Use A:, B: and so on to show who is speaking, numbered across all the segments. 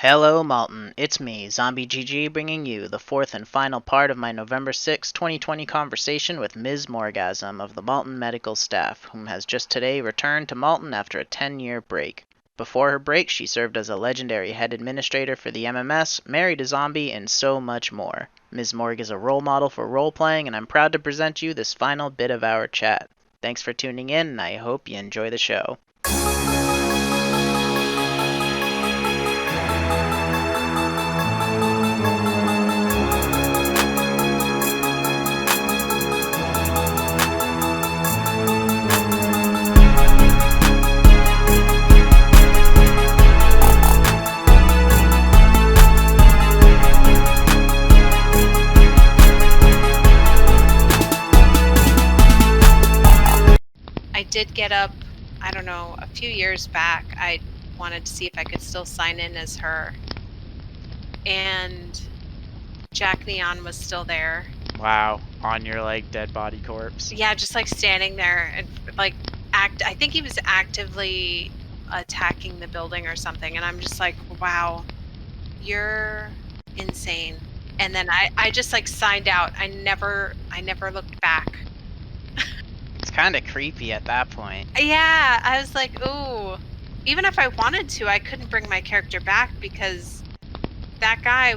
A: Hello, Malton. It's me, Zombie GG, bringing you the fourth and final part of my November 6, 2020 conversation with Ms Morgueasm of the Malton Medical Staff, whom has just today returned to Malton after a 10-year break. Before her break, she served as a legendary head administrator for the MMS, married a zombie, and so much more. Ms Morgue is a role model for role-playing, and I'm proud to present you this final bit of our chat. Thanks for tuning in, and I hope you enjoy the show.
B: I did get up, I don't know, a few years back. I wanted to see if I could still sign in as her. And Jack Neon was still there.
A: Wow, on your, dead body corpse?
B: Yeah, just, standing there and, I think he was actively attacking the building or something. And I'm just like, wow, you're insane. And then I just, signed out. I never looked back.
A: It's kind of creepy at that point.
B: Yeah, I was like, ooh. Even if I wanted to, I couldn't bring my character back because that guy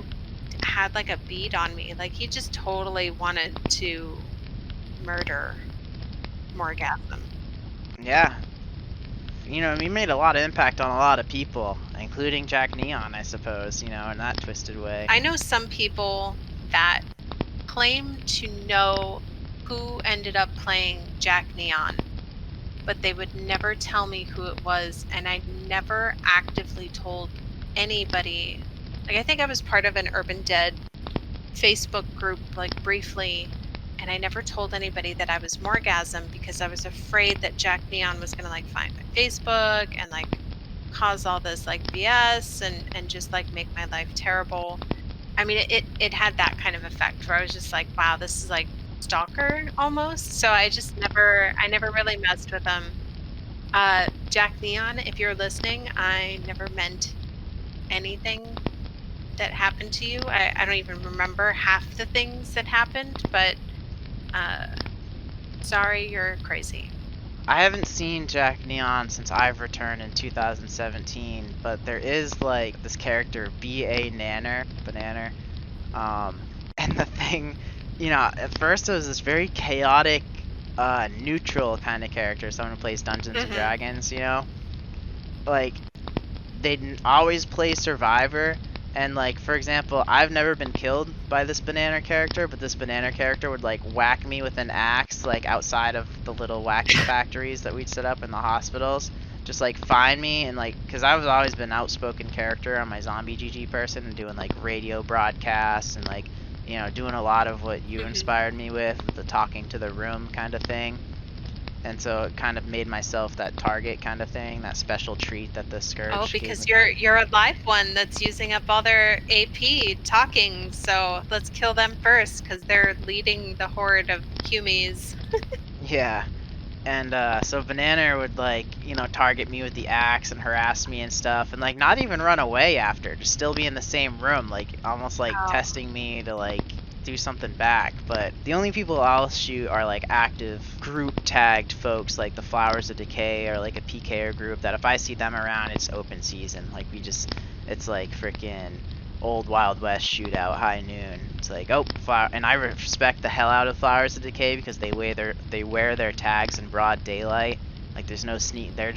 B: had a bead on me. He just totally wanted to murder Morgueasm.
A: Yeah. He made a lot of impact on a lot of people, including Jack Neon, I suppose, in that twisted way.
B: I know some people that claim to know who ended up playing Jack Neon, but they would never tell me who it was, and I never actively told anybody. I think I was part of an Urban Dead Facebook group, briefly, and I never told anybody that I was Morgueasm because I was afraid that Jack Neon was gonna find my Facebook and cause all this BS and just make my life terrible. I mean, it had that kind of effect where I was just like, wow, this is stalker almost. So I never really messed with him. Jack Neon, if you're listening, I never meant anything that happened to you. I don't even remember half the things that happened, but sorry, you're crazy.
A: I haven't seen Jack Neon since I've returned in 2017, but there is this character B.A. Banana, and the thing, at first it was this very chaotic, neutral kind of character, someone who plays Dungeons and Dragons, they'd always play Survivor, and for example, I've never been killed by this banana character, but this banana character would whack me with an axe outside of the little whacking factories that we'd set up in the hospitals. Just find me and because I've always been an outspoken character on my Zombie GG person and doing radio broadcasts and doing a lot of what you inspired me with, the talking to the room kind of thing. And so it kind of made myself that target kind of thing, that special treat that the Scourge
B: Oh, because you're a live one that's using up all their AP talking, so let's kill them first, because they're leading the horde of Humies.
A: Yeah. And so Banana would target me with the axe and harass me and stuff, and not even run away after, just still be in the same room, almost testing me to do something back. But the only people I'll shoot are active group tagged folks, the Flowers of Decay or a PKer group that if I see them around, it's open season. It's freaking old Wild West shootout, high noon. It's and I respect the hell out of Flowers of Decay because they wear their tags in broad daylight. There's no sneak. They're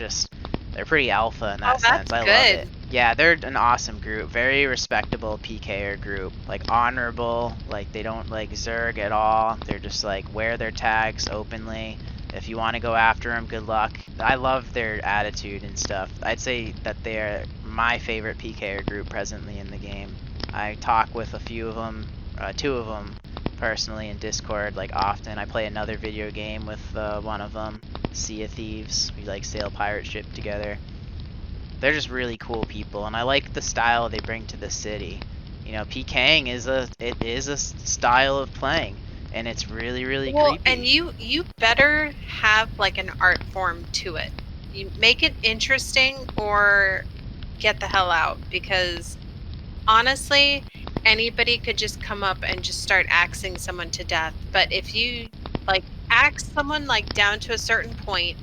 A: pretty alpha in that sense. I love it. Yeah, they're an awesome group, very respectable PKer group, honorable. They don't zerg at all. They're just wear their tags openly. If you want to go after them, good luck. I love their attitude and stuff. I'd say that they're my favorite PKer group presently in the game. I talk with a few of them, two of them personally in Discord often. I play another video game with one of them, Sea of Thieves. We sail pirate ship together. They're just really cool people, and I like the style they bring to the city. PKing is a style of playing, and it's really creepy.
B: And you better have an art form to it. You make it interesting or get the hell out, because honestly, anybody could just come up and just start axing someone to death. But if you like axe someone like down to a certain point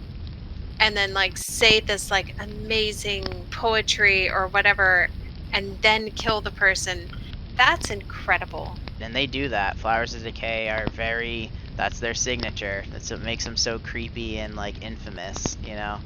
B: and then like say this like amazing poetry or whatever and then kill the person, that's incredible.
A: And they do that. Flowers of Decay are very, that's their signature. That's what makes them so creepy and like infamous, you know?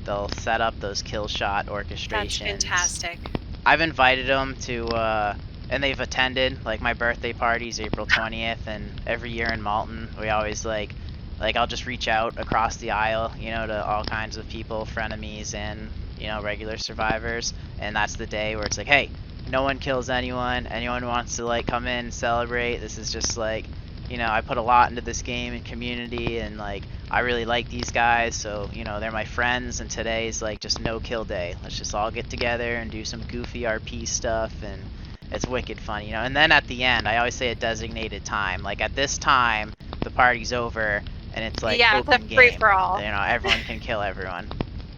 A: They'll set up those kill shot orchestrations.
B: That's fantastic.
A: I've invited them to, and they've attended. Like my birthday party's April 20th, and every year in Malton, we always like I'll just reach out across the aisle, you know, to all kinds of people, frenemies and, you know, regular survivors. And that's the day where it's like, hey, no one kills anyone. Anyone who wants to like come in and celebrate. This is just like, you know, I put a lot into this game and community, and like I really like these guys, so you know they're my friends. And today's like just no kill day. Let's just all get together and do some goofy RP stuff, and it's wicked fun, you know. And then at the end, I always say a designated time. Like at this time, the party's over, and it's like open
B: the free
A: game.
B: for all.
A: You know, everyone can kill everyone.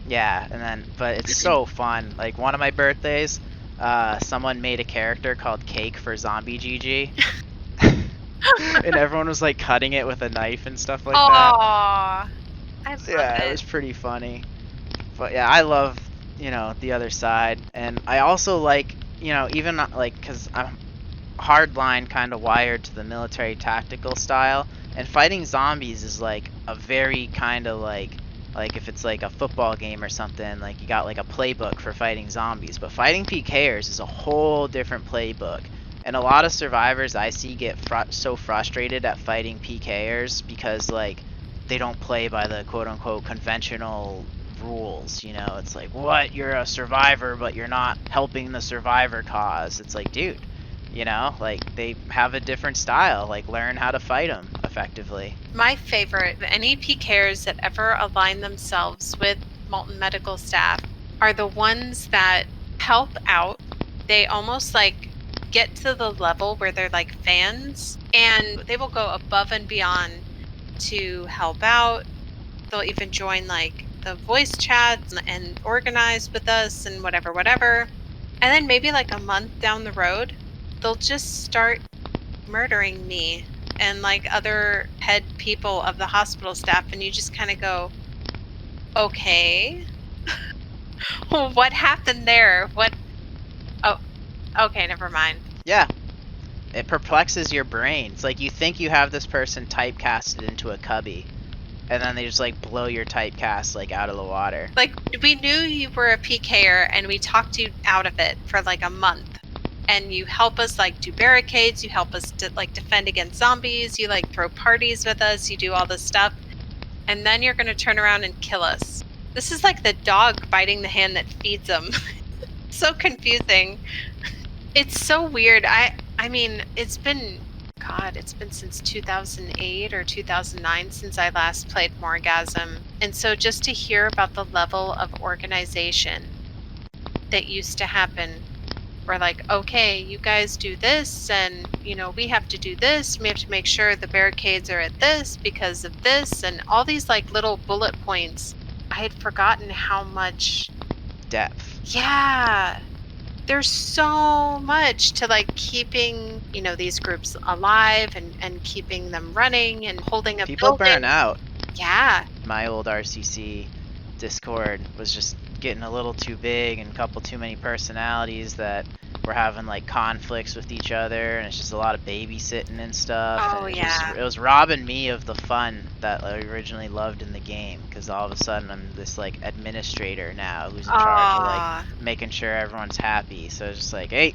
A: Yeah, and then but it's so fun. Like one of my birthdays, someone made a character called Cake for Zombie GG. And everyone was like cutting it with a knife and stuff like that.
B: I love
A: It was pretty funny. But yeah, I love, you know, the other side. And I also like, you know, even like, because I'm hardline kind of wired to the military tactical style, and fighting zombies is like a very kind of like if it's like a football game or something, like you got like a playbook for fighting zombies. But fighting PKers is a whole different playbook. And a lot of survivors I see get so frustrated at fighting PKers because like they don't play by the quote-unquote conventional rules, you know. It's like, what, you're a survivor but you're not helping the survivor cause. It's like, dude, you know, like they have a different style. Like learn how to fight them effectively.
B: My favorite, any PKers that ever align themselves with Malton Medical Staff are the ones that help out. They almost like get to the level where they're like fans, and they will go above and beyond to help out. They'll even join like the voice chats and organize with us and whatever. And then maybe like a month down the road, they'll just start murdering me and like other head people of the hospital staff, and you just kind of go, okay. What happened there? What? Oh, okay, never mind.
A: Yeah. It perplexes your brain. It's like you think you have this person typecasted into a cubby, and then they just like blow your typecast like out of the water.
B: Like we knew you were a PKer, and we talked you out of it for like a month. And you help us like do barricades, you help us to like defend against zombies, you like throw parties with us, you do all this stuff. And then you're gonna turn around and kill us. This is like the dog biting the hand that feeds them. So confusing. It's so weird. I mean, it's been since 2008 or 2009 since I last played Morgueasm. And so just to hear about the level of organization that used to happen, where like, okay, you guys do this, and you know, we have to do this. We have to make sure the barricades are at this because of this, and all these like little bullet points. I had forgotten how much
A: depth.
B: Yeah. There's so much to like keeping, you know, these groups alive and keeping them running and holding a
A: People
B: building.
A: burn out.
B: Yeah.
A: My old RCC Discord was just getting a little too big, and a couple too many personalities that were having like conflicts with each other, and it's just a lot of babysitting and stuff.
B: Oh,
A: and
B: yeah.
A: It was robbing me of the fun that I originally loved in the game, because all of a sudden I'm this like administrator now who's in charge of like making sure everyone's happy. So it's just like, hey,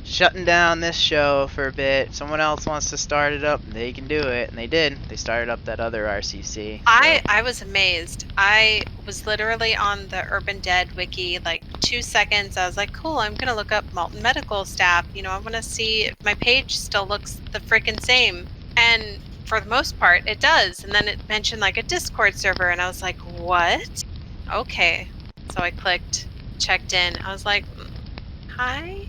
A: shutting down this show for a bit. Someone else wants to start it up, they can do it. And they did. They started up that other RCC. So.
B: I was amazed. I was literally on the Urban Dead wiki like 2 seconds. I was like, cool, I'm gonna look up Malton Medical Staff. You know, I want to see if my page still looks the freaking same. And for the most part, it does. And then it mentioned like a Discord server, and I was like, what? Okay. So I clicked, checked in. I was like, hi.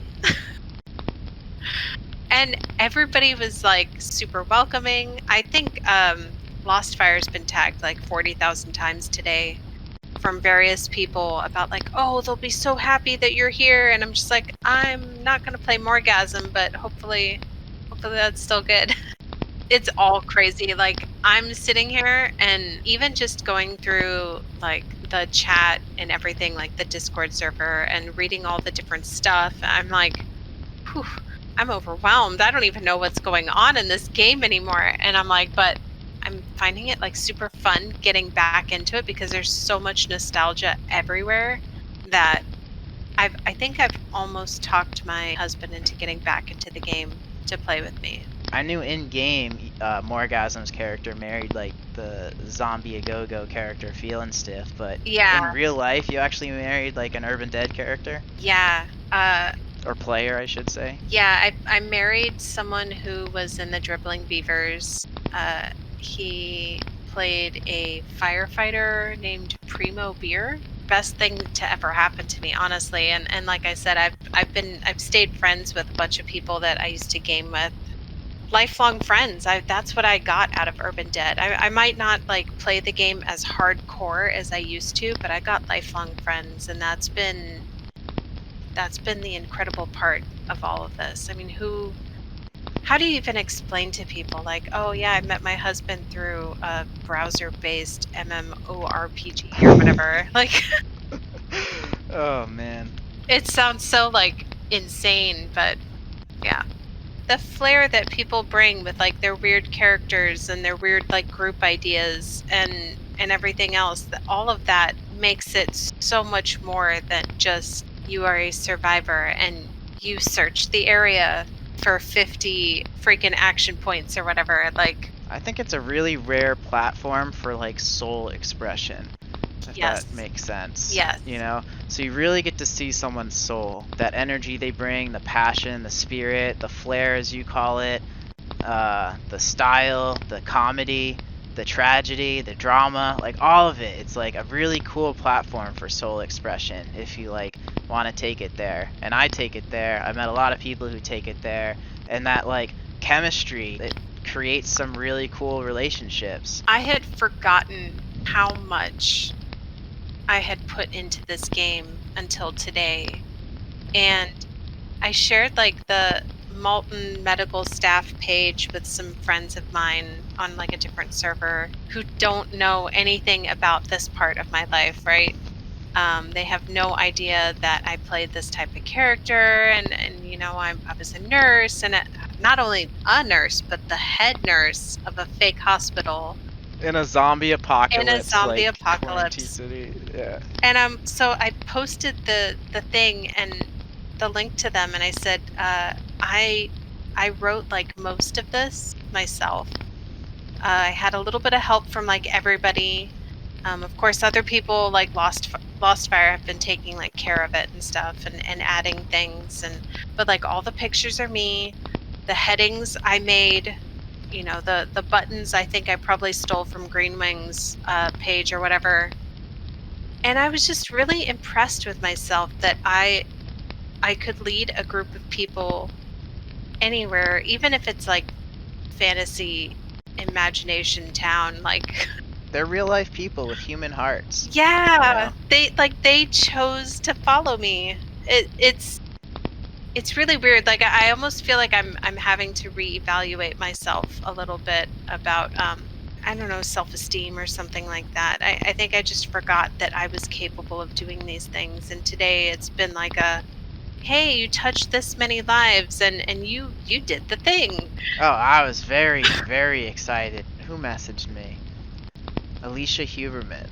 B: And everybody was like super welcoming. I think Lost Fire's been tagged like 40,000 times today from various people about like, oh, they'll be so happy that you're here. And I'm just like, I'm not gonna play Morgueasm, but hopefully that's still good. It's all crazy. Like, I'm sitting here and even just going through like the chat and everything, like the Discord server, and reading all the different stuff, I'm like, whew, I'm overwhelmed. I don't even know what's going on in this game anymore. And I'm like, but I'm finding it like super fun getting back into it because there's so much nostalgia everywhere that I think I've almost talked my husband into getting back into the game to play with me.
A: I knew in game, Morgasm's character married like the zombie a-go-go character, Feelin' Stiff, but
B: Yeah.
A: in real life, you actually married like an Urban Dead character?
B: Yeah.
A: Or player, I should say.
B: Yeah, I married someone who was in the Dribbling Beavers. He played a firefighter named Primo Beer. Best thing to ever happen to me, honestly. And like I said, I've stayed friends with a bunch of people that I used to game with. Lifelong friends. That's what I got out of Urban Dead. I might not like play the game as hardcore as I used to, but I got lifelong friends, and that's been the incredible part of all of this. I mean, how do you even explain to people like, oh yeah, I met my husband through a browser-based MMORPG or whatever? Like,
A: Oh man.
B: it sounds so like insane, but yeah. The flair that people bring with like their weird characters and their weird like group ideas and everything else, all of that makes it so much more than just you are a survivor and you search the area for 50 freaking action points or whatever. Like,
A: I think it's a really rare platform for like soul expression. If
B: yes.
A: that makes sense.
B: Yes.
A: You know? So you really get to see someone's soul. That energy they bring, the passion, the spirit, the flair as you call it, the style, the comedy, the tragedy, the drama, like all of it. It's like a really cool platform for soul expression if you like want to take it there. And I take it there. I met a lot of people who take it there. And that like chemistry, it creates some really cool relationships.
B: I had forgotten how much I had put into this game until today. And I shared like the Malton Medical Staff page with some friends of mine on like a different server who don't know anything about this part of my life, right? They have no idea that I played this type of character, and you know, I was a nurse, and not only a nurse, but the head nurse of a fake hospital.
A: In a zombie apocalypse.
B: In a zombie
A: like,
B: apocalypse.
A: City. Yeah.
B: And so I posted the thing and the link to them, and I said, I wrote like most of this myself. I had a little bit of help from like everybody. Of course, other people like Lost Fire have been taking like care of it and stuff and adding things, but like all the pictures are me. The headings I made, you know, the buttons I think I probably stole from Greenwing's page or whatever. And I was just really impressed with myself that I could lead a group of people anywhere, even if it's like fantasy imagination town, like
A: they're real life people with human hearts.
B: Yeah, you know? They chose to follow me. It's really weird. Like I almost feel like I'm having to reevaluate myself a little bit about I don't know, self-esteem or something like that. I think I just forgot that I was capable of doing these things, and today it's been like a, hey, you touched this many lives and you did the thing.
A: Oh, I was very, very excited. Who messaged me? Alicia Huberman.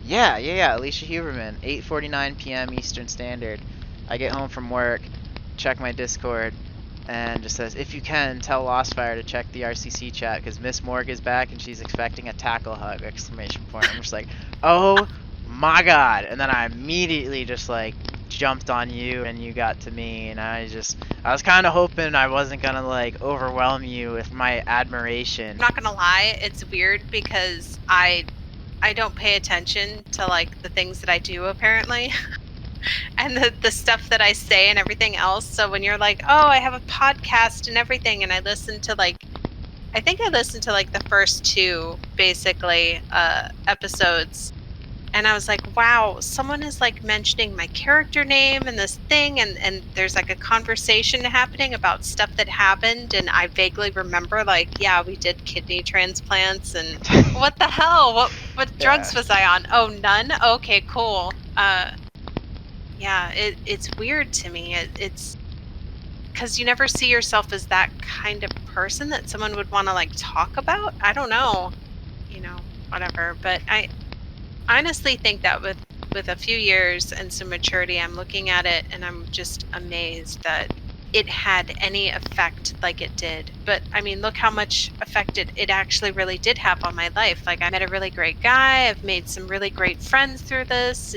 A: Yeah, Alicia Huberman. 8:49 p.m. Eastern Standard. I get home from work, check my Discord, and just says, if you can, tell Lostfire to check the RCC chat because Ms Morgue is back and she's expecting a tackle hug! Exclamation point. I'm just like, oh my god! And then I immediately just like jumped on you and you got to me, and I was kind of hoping I wasn't gonna like overwhelm you with my admiration.
B: I'm not gonna lie, it's weird because I don't pay attention to like the things that I do apparently. And the stuff that I say and everything else. So when you're like, oh, I have a podcast and everything, and I think I listened to like the first two basically episodes, And I was like, wow, someone is like mentioning my character name and this thing, and there's like a conversation happening about stuff that happened, and I vaguely remember like, yeah, we did kidney transplants, and what the hell? What drugs
A: Yeah.
B: was I on? Oh, none? Okay, cool. Yeah, it's weird to me. It's because you never see yourself as that kind of person that someone would want to like talk about. I don't know, whatever. But I honestly think that with a few years and some maturity, I'm looking at it and I'm just amazed that it had any effect like it did. But I mean, look how much effect it actually really did have on my life. Like, I met a really great guy. I've made some really great friends through this.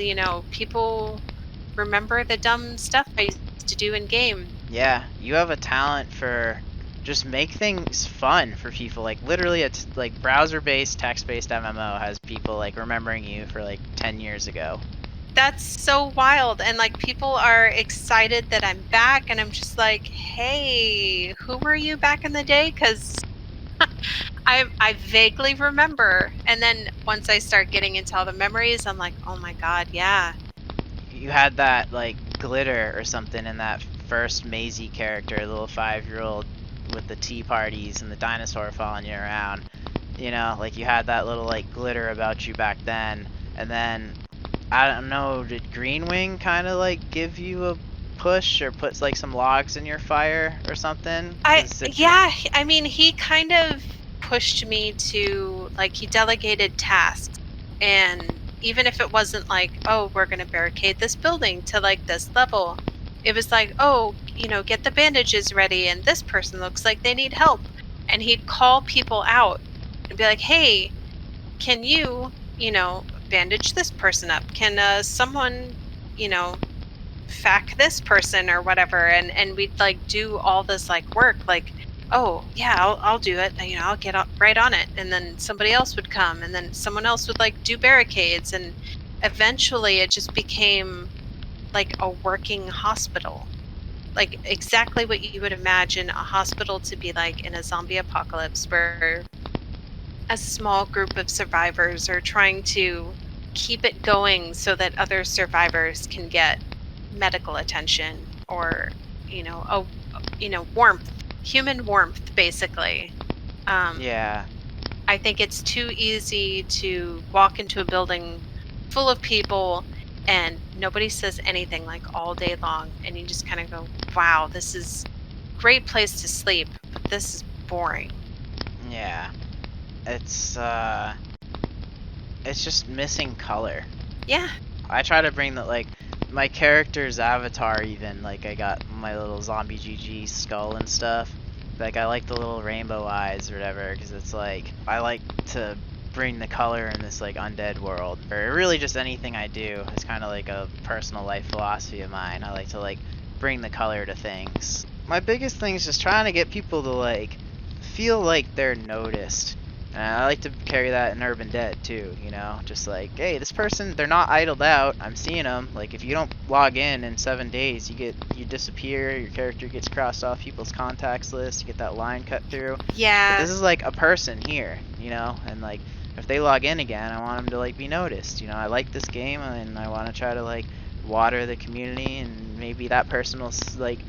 B: People remember the dumb stuff I used to do in game.
A: Yeah, you have a talent for just make things fun for people. Like literally, it's like browser-based, text-based MMO has people like remembering you for like 10 years ago.
B: That's so wild. And like people are excited that I'm back, and I'm just like, hey, who were you back in the day? Because I vaguely remember. And then once I start getting into all the memories, I'm like, oh my God, yeah.
A: You had that like glitter or something in that first Maisie character, the little 5-year-old with the tea parties and the dinosaur following you around. Like you had that little like glitter about you back then, and then I don't know, did Greenwing kind of like give you a push or puts like some logs in your fire or something?
B: Yeah, I mean, he kind of pushed me to, like, he delegated tasks. And even if it wasn't like, oh, we're going to barricade this building to like this level, it was like, oh, get the bandages ready, and this person looks like they need help. And he'd call people out and be like, hey, can you bandage this person up? Can someone, fac this person or whatever? And we'd like do all this like work, like, oh yeah, I'll do it, I'll get right on it. And then somebody else would come, and then someone else would like do barricades, and eventually it just became like a working hospital, like exactly what you would imagine a hospital to be like in a zombie apocalypse, where a small group of survivors are trying to keep it going so that other survivors can get medical attention, or warmth, human warmth, basically.
A: Yeah.
B: I think it's too easy to walk into a building full of people and nobody says anything like all day long, and you just kind of go, wow, this is a great place to sleep, but this is boring.
A: Yeah. It's just missing color.
B: Yeah.
A: I try to bring that, like, my character's avatar even, like, I got my little zombie GG skull and stuff. Like, I like the little rainbow eyes or whatever, because it's like, I like to bring the color in this, like, undead world. Or really just anything I do. It's kind of like a personal life philosophy of mine. I like to, like, bring the color to things. My biggest thing is just trying to get people to, like, feel like they're noticed. And I like to carry that in Urban Dead too, just like, hey, this person, they're not idled out. I'm seeing them. Like, if you don't log in 7 days, you disappear. Your character gets crossed off people's contacts list. You get that line cut through.
B: Yeah.
A: But this is like a person here, and like if they log in again, I want them to like be noticed. I like this game and I want to try to like water the community, and maybe that person will like,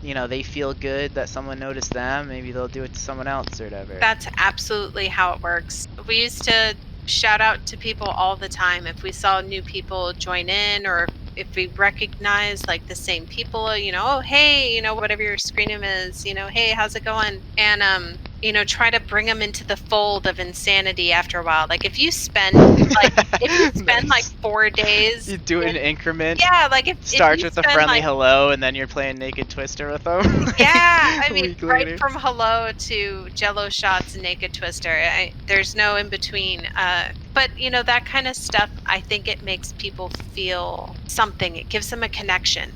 A: they feel good that someone noticed them, maybe they'll do it to someone else or whatever.
B: That's absolutely how it works. We used to shout out to people all the time if we saw new people join in, or if we recognize like the same people, oh, hey, whatever your screen name is, hey, how's it going? And try to bring them into the fold of insanity after a while. Like, if you spend
A: Nice.
B: like 4 days,
A: You do it in increment.
B: yeah, like if
A: Starts
B: you
A: with a
B: spend,
A: friendly
B: like,
A: hello, and then you're playing Naked Twister with them.
B: yeah, I
A: A
B: mean,
A: week
B: right
A: later.
B: from hello to Jello shots and Naked Twister. There's no in between. But that kind of stuff, I think it makes people feel something. It gives them a connection,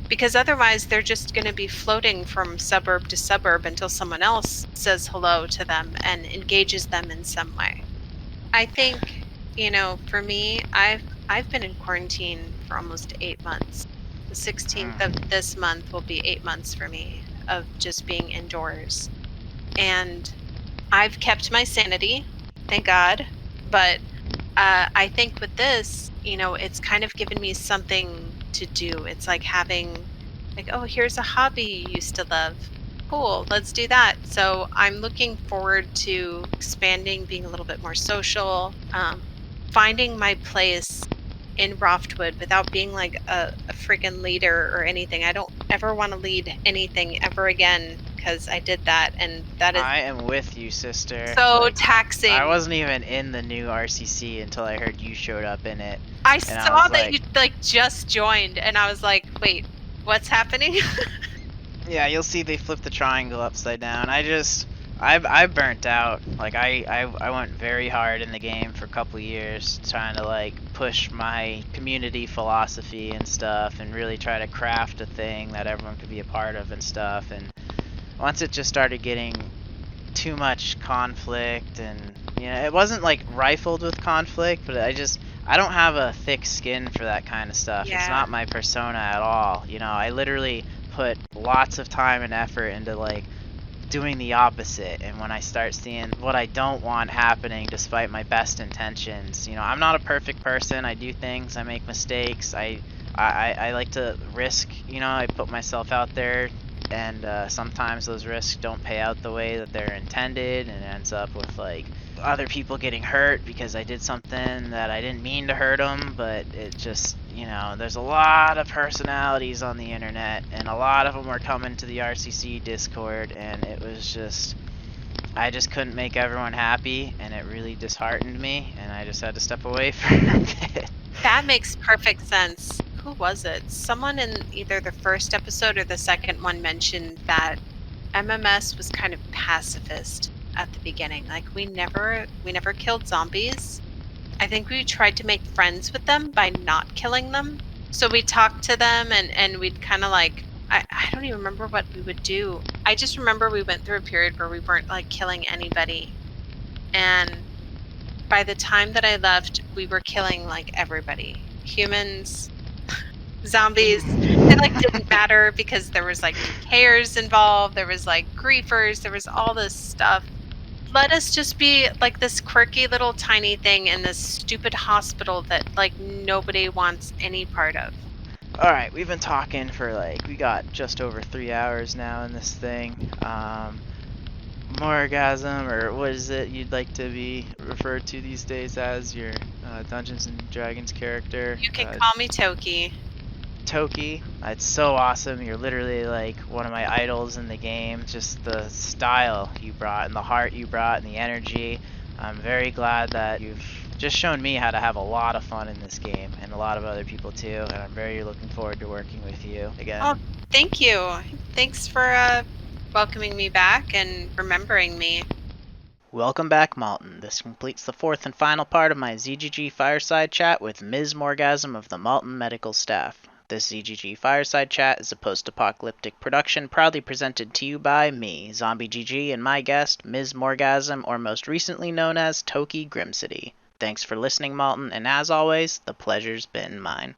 B: because otherwise they're just going to be floating from suburb to suburb until someone else says hello to them and engages them in some way. I think, for me, I've been in quarantine for almost 8 months. The 16th of this month will be 8 months for me of just being indoors. And I've kept my sanity, thank God, but I think with this, it's kind of given me something to do. It's like having, like, oh, here's a hobby you used to love. Cool, let's do that. So I'm looking forward to expanding, being a little bit more social, finding my place in Roftwood without being like a friggin' leader or anything. I don't ever want to lead anything ever again because I did that, and that is
A: I am with you, sister.
B: so
A: Like, I
B: taxing.
A: wasn't even in the new RCC until I heard you showed up in it.
B: I
A: And I
B: saw
A: was
B: that
A: like,
B: you like just joined, and I was like, wait, what's happening?
A: yeah, you'll see they flipped the triangle upside down. I burnt out. Like, I went very hard in the game for a couple years trying to, like, push my community philosophy and stuff and really try to craft a thing that everyone could be a part of and stuff. And once it just started getting too much conflict, and it wasn't like rifled with conflict, but I don't have a thick skin for that kind of stuff. It's
B: Yeah.
A: not my persona at all. I literally put lots of time and effort into like doing the opposite, and when I start seeing what I don't want happening despite my best intentions, I'm not a perfect person. I do things, I make mistakes, I like to risk, I put myself out there, and sometimes those risks don't pay out the way that they're intended, and it ends up with like other people getting hurt because I did something that I didn't mean to hurt them. But it just, there's a lot of personalities on the internet, and a lot of them were coming to the RCC Discord, and it was just, I just couldn't make everyone happy, and it really disheartened me, and I just had to step away for a bit.
B: That makes perfect sense. Who was it? Someone in either the first episode or the second one mentioned that MMS was kind of pacifist at the beginning. Like we never killed zombies. I think we tried to make friends with them by not killing them. So we talked to them, and we'd kind of like, I don't even remember what we would do. I just remember we went through a period where we weren't like killing anybody. And by the time that I left, we were killing like everybody. Humans, zombies. It like didn't matter because there was like decayers involved, there was like griefers, there was all this stuff. Let us just be like this quirky little tiny thing in this stupid hospital that like nobody wants any part of.
A: Alright, we've been talking for like, we got just over 3 hours now in this thing. Morgueasm, or what is it you'd like to be referred to these days as, your Dungeons and Dragons character?
B: You can call me Toki.
A: Toki, it's so awesome. You're literally like one of my idols in the game. Just the style you brought, and the heart you brought, and the energy. I'm very glad that you've just shown me how to have a lot of fun in this game, and a lot of other people too, and I'm very looking forward to working with you again.
B: Oh, thank you. Thanks for welcoming me back and remembering me.
A: Welcome back, Malton. This completes the fourth and final part of my ZGG Fireside Chat with Ms Morgueasm of the Malton Medical Staff. This ZGG Fireside Chat is a post-apocalyptic production proudly presented to you by me, Zombie GG, and my guest, Ms Morgueasm, or most recently known as Toki Grimcity. Thanks for listening, Malton, and as always, the pleasure's been mine.